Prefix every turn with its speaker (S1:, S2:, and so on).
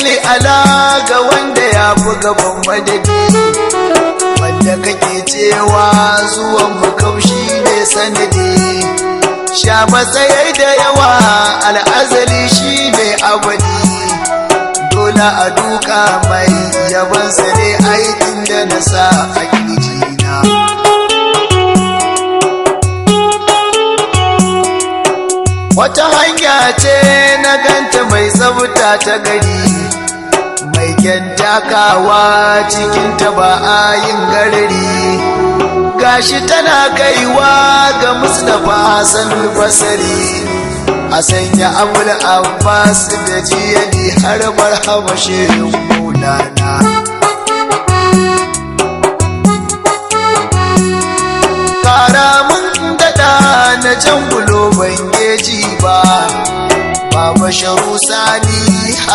S1: salli ala ga wanda ya fi gaban madadi, wanda kake cewa zuwan mu kaushi ne sanadi. Sha matsayai da yawa al'azali shi ne abadi, dole a duka mai yabansa ne aikin da na sa a kirjina. Wata hanya ce na ganta mai tsafta ta gari, mai kyan takawa cikinta ba a yin garari. Gashi tana kaiwa ga Mustapha Hassan Basri, a sanya Abul Abbas da jiyani har marhaba shehin Maulana. Kara mun daɗa na jan bulo ban geji ba, Baba Sharu Sani